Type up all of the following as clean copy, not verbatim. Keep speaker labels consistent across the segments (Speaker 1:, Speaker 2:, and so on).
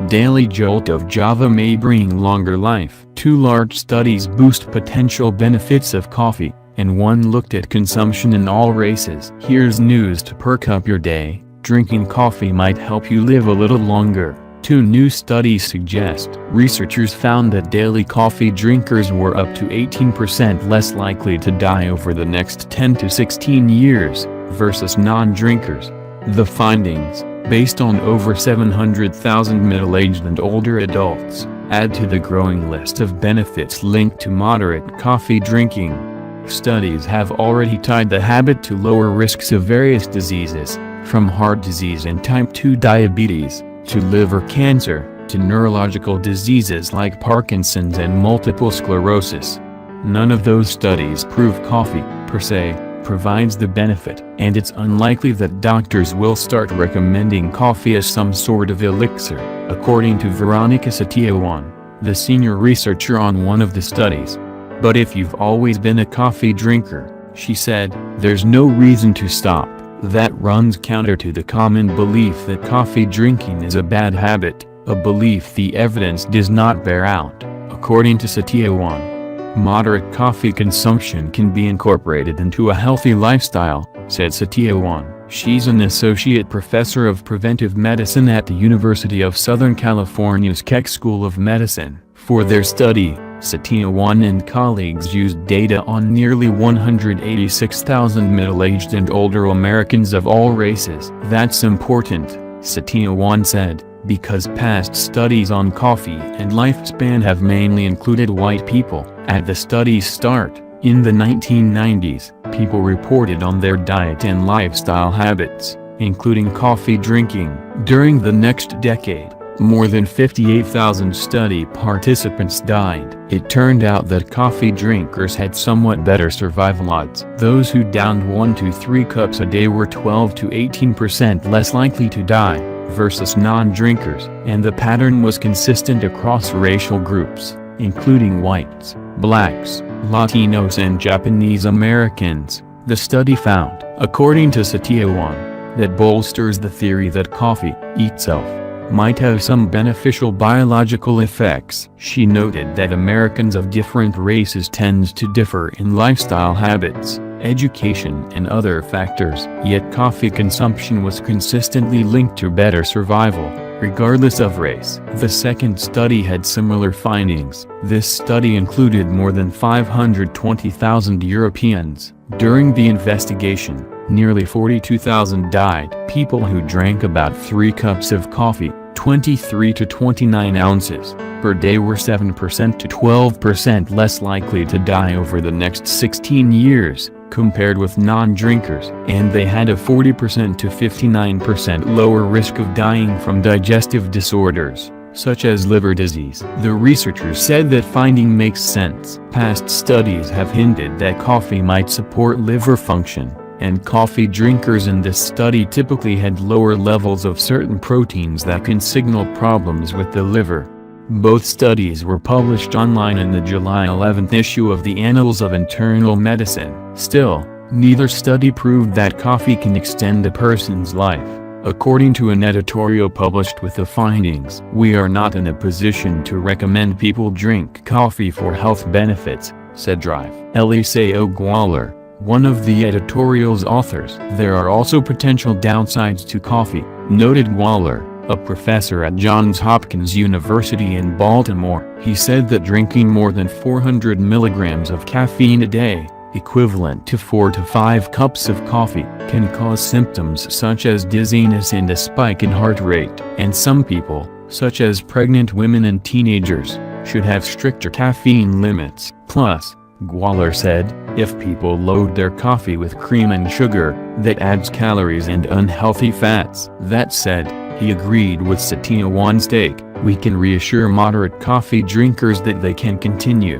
Speaker 1: daily jolt of Java may bring longer life. 2 large studies boost potential benefits of coffee, and one looked at consumption in all races. Here's news to perk up your day. Drinking coffee might help you live a little longer. 2 new studies suggest. Researchers found that daily coffee drinkers were up to 18% less likely to die over the next 10 to 16 years, versus non-drinkers. The findings, based on over 700,000 middle-aged and older adults, add to the growing list of benefits linked to moderate coffee drinking. Studies have already tied the habit to lower risks of various diseases, from heart disease and type 2 diabetes, to liver cancer, to neurological diseases like Parkinson's and multiple sclerosis. None of those studies prove coffee, per se, provides the benefit, and it's unlikely that doctors will start recommending coffee as some sort of elixir, according to Veronica Satyawan, the senior researcher on one of the studies. But if you've always been a coffee drinker, she said, there's no reason to stop. That runs counter to the common belief that coffee drinking is a bad habit, a belief the evidence does not bear out, according to Satyawan. Moderate coffee consumption can be incorporated into a healthy lifestyle, said Satyawan. She's an associate professor of preventive medicine at the University of Southern California's Keck School of Medicine. For their study, Satyawan and colleagues used data on nearly 186,000 middle-aged and older Americans of all races. That's important, Satyawan said, because past studies on coffee and lifespan have mainly included white people. At the study's start, in the 1990s, people reported on their diet and lifestyle habits, including coffee drinking. During the next decade, more than 58,000 study participants died. It turned out that coffee drinkers had somewhat better survival odds. Those who downed 1 to 3 cups a day were 12 to 18% less likely to die, versus non-drinkers. And the pattern was consistent across racial groups, including whites, blacks, Latinos and Japanese Americans. The study found, according to Satyawan, that bolsters the theory that coffee, itself, might have some beneficial biological effects. She noted that Americans of different races tend to differ in lifestyle habits, education and other factors. Yet coffee consumption was consistently linked to better survival, regardless of race. The second study had similar findings. This study included more than 520,000 Europeans. During the investigation, nearly 42,000 died. People who drank about 3 cups of coffee, 23 to 29 ounces, per day were 7% to 12% less likely to die over the next 16 years, compared with non-drinkers, and they had a 40% to 59% lower risk of dying from digestive disorders, such as liver disease. The researchers said that finding makes sense. Past studies have hinted that coffee might support liver function, and coffee drinkers in this study typically had lower levels of certain proteins that can signal problems with the liver. Both studies were published online in the July 11 issue of the Annals of Internal Medicine. Still, neither study proved that coffee can extend a person's life. According to an editorial published with the findings, we are not in a position to recommend people drink coffee for health benefits, said Drive. Eliseo Gwaller, one of the editorial's authors. There are also potential downsides to coffee, noted Gwaller, a professor at Johns Hopkins University in Baltimore. He said that drinking more than 400 milligrams of caffeine a day, equivalent to 4 to 5 cups of coffee, can cause symptoms such as dizziness and a spike in heart rate. And some people, such as pregnant women and teenagers, should have stricter caffeine limits. Plus, Gwaller said, if people load their coffee with cream and sugar, that adds calories and unhealthy fats. That said, he agreed with Satyawan's take. We can reassure moderate coffee drinkers that they can continue.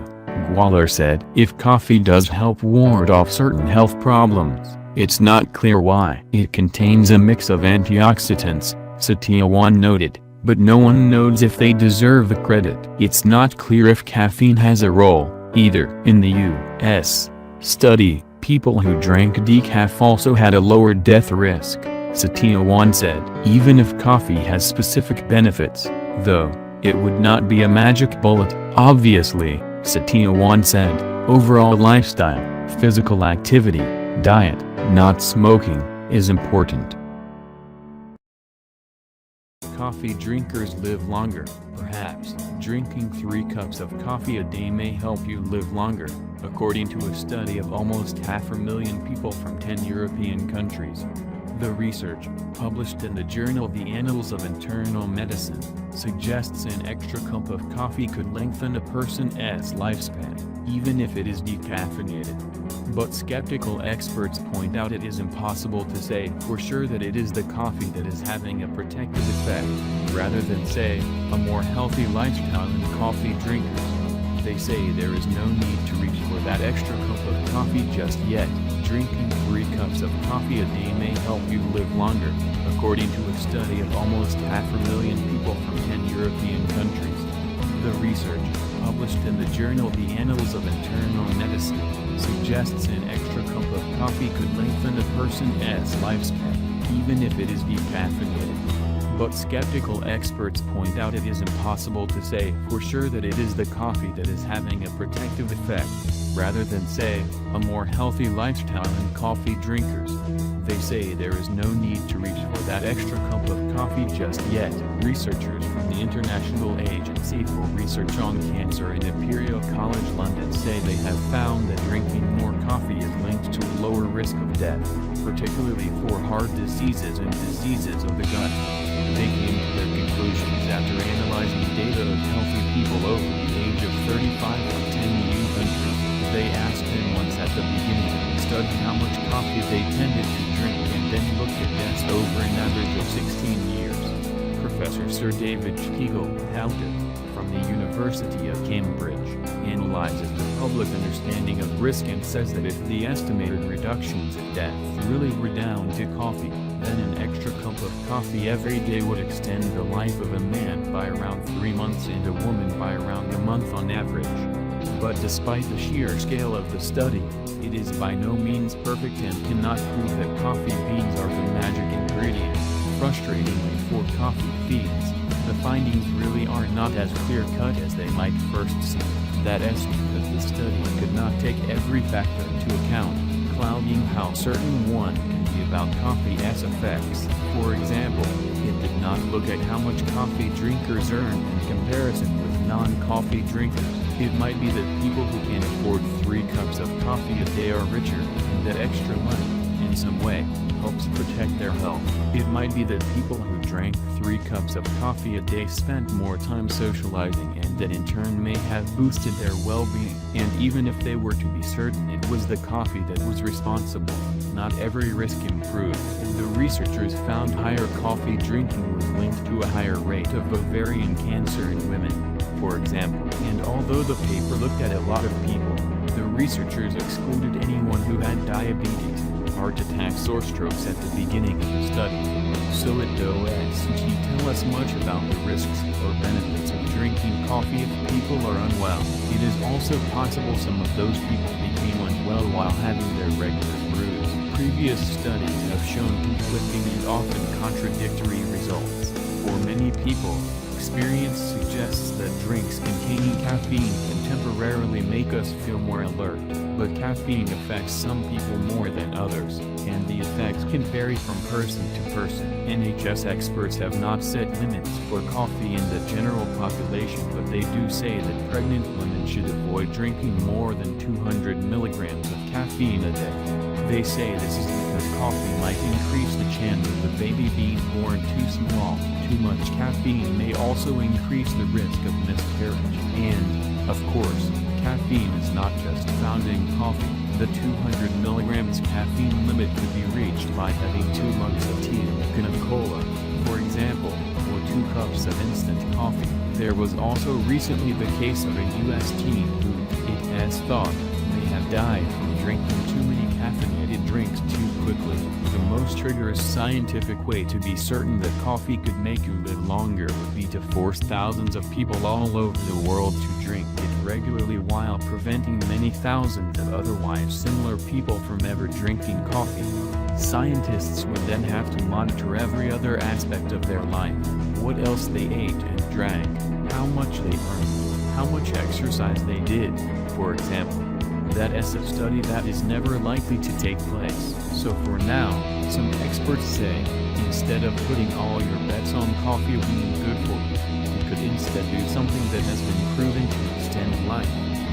Speaker 1: Gwaller said, if coffee does help ward off certain health problems, it's not clear why. It contains a mix of antioxidants, Satyawan noted, but no one knows if they deserve the credit. It's not clear if caffeine has a role, either. In the U.S. study, people who drank decaf also had a lower death risk, Satyawan said. Even if coffee has specific benefits, Though, it would not be a magic bullet, obviously, Satya once said. Overall lifestyle, physical activity, diet, not smoking, is important. Coffee drinkers live longer. Perhaps, drinking 3 cups of coffee a day may help you live longer, according to a study of almost 500,000 people from 10 European countries. The research, published in the journal The Annals of Internal Medicine, suggests an extra cup of coffee could lengthen a person's lifespan, even if it is decaffeinated. But skeptical experts point out it is impossible to say for sure that it is the coffee that is having a protective effect, rather than say, a more healthy lifestyle in coffee drinkers. They say there is no need to reach for that extra cup of coffee just yet. Drinking 3 cups of coffee a day may help you live longer, according to a study of almost 500,000 people from 10 European countries. The research, published in the journal The Annals of Internal Medicine, suggests an extra cup of coffee could lengthen a person's lifespan, even if it is decaffeinated. But skeptical experts point out it is impossible to say for sure that it is the coffee that is having a protective effect, rather than say, a more healthy lifestyle in coffee drinkers. They say there is no need to reach for that extra cup of coffee just yet. Researchers from the International Agency for Research on Cancer in Imperial College London say they have found that drinking more coffee is linked to a lower risk of death, particularly for heart diseases and diseases of the gut. They came to their conclusions after analyzing data of healthy people over the age of 35 from 10 EU countries. They asked them once at the beginning of the study how much coffee they tended to drink and then looked at deaths over an average of 16 years. Professor Sir David Halton, from the University of Cambridge, analyzes the public understanding of risk and says that if the estimated reductions in death really were down to coffee, then an extra cup of coffee every day would extend the life of a man by around 3 months and a woman by around a month on average. But despite the sheer scale of the study, it is by no means perfect and cannot prove that coffee beans are the magic ingredient. Frustratingly for coffee fiends, the findings really are not as clear-cut as they might first seem. That is because the study could not take every factor into account, clouding how certain one can be about coffee's effects. For example, it did not look at how much coffee drinkers earn in comparison with non-coffee drinkers. It might be that people who can afford 3 cups of coffee a day are richer, and that extra money, in some way, helps protect their health. It might be that people who drank 3 cups of coffee a day spent more time socializing and that in turn may have boosted their well-being. And even if they were to be certain it was the coffee that was responsible, not every risk improved. The researchers found higher coffee drinking was linked to a higher rate of ovarian cancer in women, for example. And although the paper looked at a lot of people, the researchers excluded anyone who had diabetes, heart attacks or strokes at the beginning of the study. So it doesn't tell us much about the risks or benefits of drinking coffee if people are unwell. It is also possible some of those people became unwell while having their regular brews. Previous studies have shown conflicting and often contradictory results. For many people, experience suggests that drinks containing caffeine can temporarily make us feel more alert, but caffeine affects some people more than others, and the effects can vary from person to person. NHS experts have not set limits for coffee in the general population, but they do say that pregnant women should avoid drinking more than 200 milligrams of caffeine a day. They say this is because coffee might increase the chance of the baby being born too small. Too much caffeine may also increase the risk of miscarriage. And, of course, caffeine is not just found in coffee. The 200 milligrams caffeine limit could be reached by having 2 mugs of tea and a can of cola, for example, or 2 cups of instant coffee. There was also recently the case of a U.S. teen who, it is thought, may have died from drinking too many caffeinated drinks too quickly. The most rigorous scientific way to be certain that coffee could make you live longer would be to force thousands of people all over the world to drink it regularly while preventing many thousands of otherwise similar people from ever drinking coffee. Scientists would then have to monitor every other aspect of their life, what else they ate and drank, how much they earned, how much exercise they did, for example. That is a study that is never likely to take place. So for now, some experts say, instead of putting all your bets on coffee being good for you could instead do something that has been proven to extend life.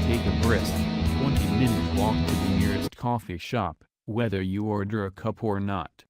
Speaker 1: Take a brisk, 20-minute walk to the nearest coffee shop, whether you order a cup or not.